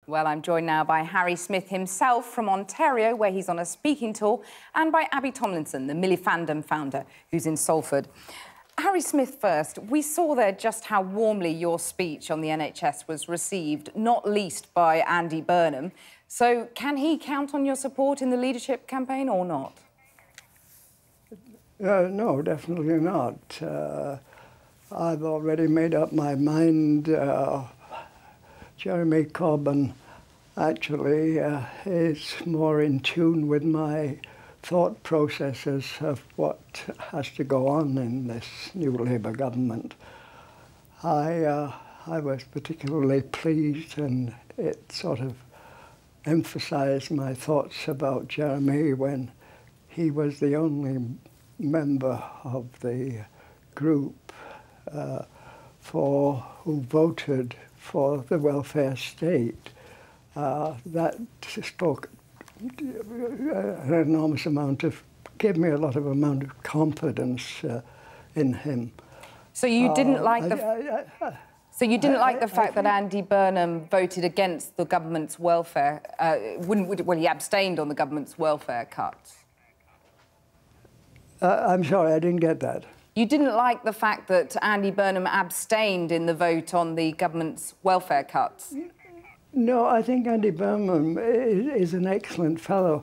Well, I'm joined now by Harry Smith himself from Ontario, where he's on a speaking tour, and by Abby Tomlinson, the Milifandom founder, who's in Salford. Harry Smith first. We saw there just how warmly your speech on the NHS was received, not least by Andy Burnham. So can he count on your support in the leadership campaign or not? No, definitely not. I've already made up my mind. Jeremy Corbyn actually is more in tune with my thought processes of what has to go on in this new Labour government. I was particularly pleased, and it sort of emphasised my thoughts about Jeremy when he was the only member of the group who voted for the welfare state. That spoke an enormous amount of, gave me a lot of amount of confidence in him. So you didn't like the... So you didn't like the fact that Andy Burnham voted against the government's welfare... well, he abstained on the government's welfare cuts. I'm sorry, I didn't get that. You didn't like the fact that Andy Burnham abstained in the vote on the government's welfare cuts? No, I think Andy Burnham is an excellent fellow,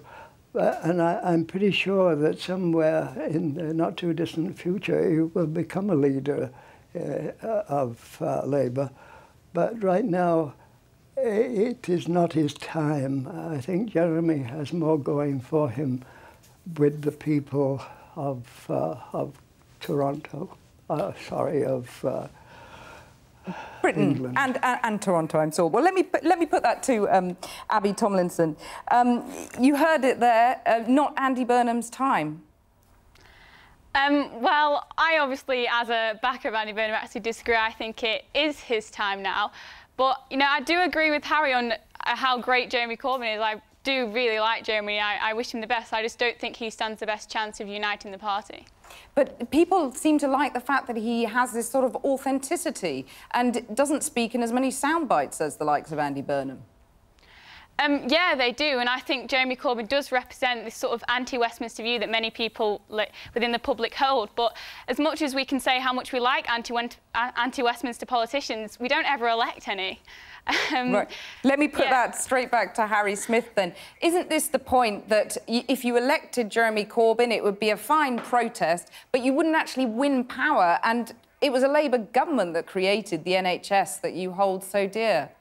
and I'm pretty sure that somewhere in the not-too-distant future he will become a leader of Labour. But right now, it is not his time. I think Jeremy has more going for him with the people of Toronto, of Britain, England. and Toronto, I'm sure. Well, let me put that to Abby Tomlinson. You heard it there, not Andy Burnham's time. Well, I obviously, as a backer of Andy Burnham, actually disagree. I think it is his time now. But, you know, I do agree with Harry on how great Jeremy Corbyn is. I do really like Jeremy. I wish him the best. I just don't think he stands the best chance of uniting the party. But people seem to like the fact that he has this sort of authenticity and doesn't speak in as many sound bites as the likes of Andy Burnham. Yeah, they do, and I think Jeremy Corbyn does represent this sort of anti-Westminster view that many people within the public hold. But as much as we can say how much we like anti-Westminster politicians, we don't ever elect any. Right. Let me put that straight back to Harry Smith then. Isn't this the point that if you elected Jeremy Corbyn, it would be a fine protest, but you wouldn't actually win power, and it was a Labour government that created the NHS that you hold so dear?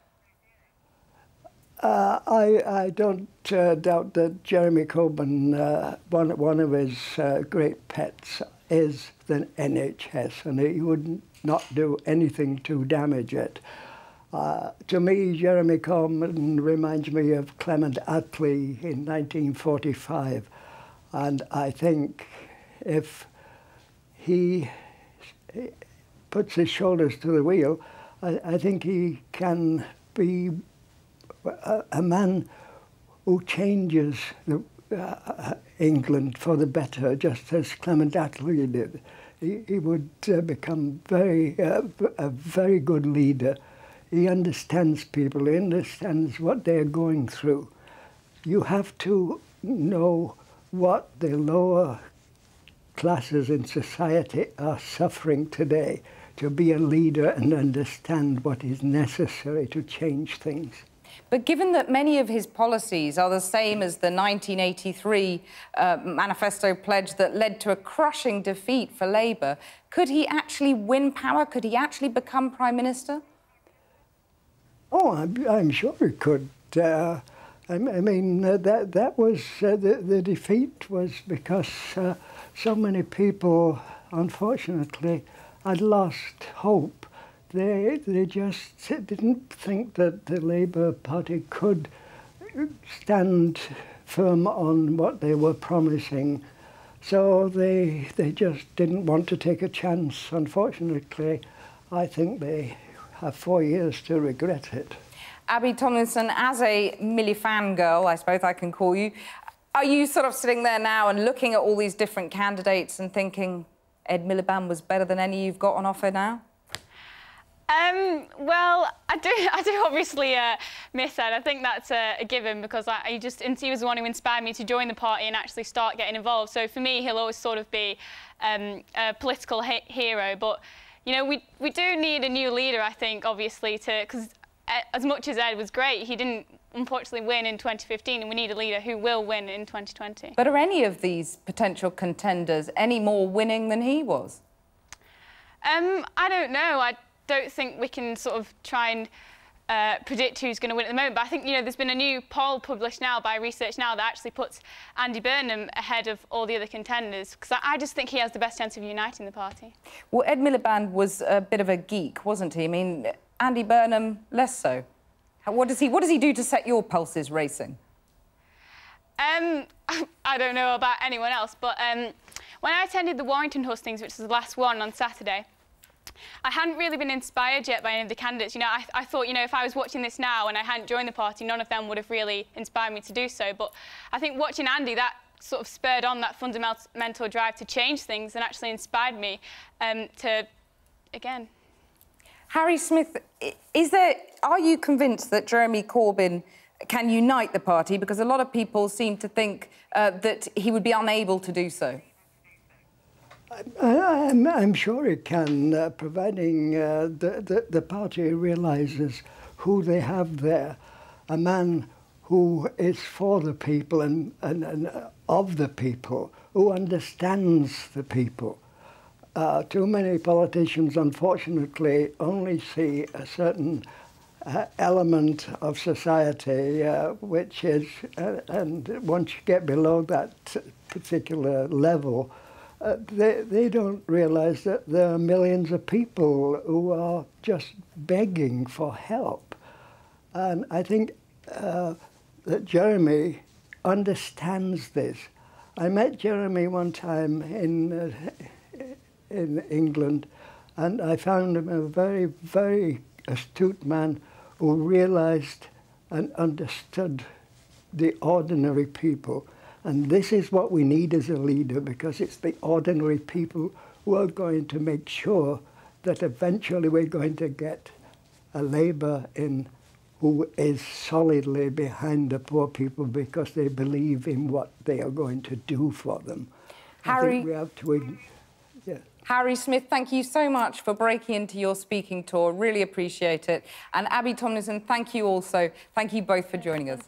I don't doubt that Jeremy Corbyn, one of his great pets is the NHS, and he would not do anything to damage it. To me, Jeremy Corbyn reminds me of Clement Attlee in 1945, and I think if he puts his shoulders to the wheel, I think he can be a man who changes England for the better, just as Clement Attlee did. He would become a very good leader. He understands people, he understands what they're going through. You have to know what the lower classes in society are suffering today to be a leader and understand what is necessary to change things. But given that many of his policies are the same as the 1983 manifesto pledge that led to a crushing defeat for Labour, could he actually win power? Could he actually become Prime Minister? Oh, I'm sure he could. I mean, that was the defeat was because so many people, unfortunately, had lost hope. They just didn't think that the Labour Party could stand firm on what they were promising. So they just didn't want to take a chance. Unfortunately, I think they have 4 years to regret it. Abby Tomlinson, as a Milifan girl, I suppose I can call you, are you sort of sitting there now and looking at all these different candidates and thinking Ed Miliband was better than any you've got on offer now? Well, I do obviously miss Ed. I think that's a given because he was the one who inspired me to join the party and actually start getting involved. So for me, he'll always sort of be a political hero. But you know, we do need a new leader, I think, obviously, because as much as Ed was great, he didn't unfortunately win in 2015, and we need a leader who will win in 2020. But are any of these potential contenders any more winning than he was? I don't know. I don't think we can sort of try and predict who's going to win at the moment. But I think, you know, there's been a new poll published now by Research Now that actually puts Andy Burnham ahead of all the other contenders, because I just think he has the best chance of uniting the party. Well, Ed Miliband was a bit of a geek, wasn't he? I mean, Andy Burnham less so. What does he do to set your pulses racing? I don't know about anyone else, but when I attended the Warrington hustings, which was the last one on Saturday, I hadn't really been inspired yet by any of the candidates. You know, I thought, you know, if I was watching this now and I hadn't joined the party, none of them would have really inspired me to do so. But I think watching Andy, that sort of spurred on that fundamental drive to change things and actually inspired me to, again. Harry Smith, are you convinced that Jeremy Corbyn can unite the party? Because a lot of people seem to think that he would be unable to do so. I'm sure it can, providing the party realises who they have there. A man who is for the people and of the people, who understands the people. Too many politicians, unfortunately, only see a certain element of society, which is, and once you get below that particular level, they don't realise that there are millions of people who are just begging for help. And I think that Jeremy understands this. I met Jeremy one time in England, and I found him a very, very astute man who realised and understood the ordinary people. And this is what we need as a leader, because it's the ordinary people who are going to make sure that eventually we're going to get a Labour in who is solidly behind the poor people because they believe in what they are going to do for them. Harry, I think we have to... Yeah. Harry Smith, thank you so much for breaking into your speaking tour. Really appreciate it. And Abby Tomlinson, thank you also. Thank you both for joining us.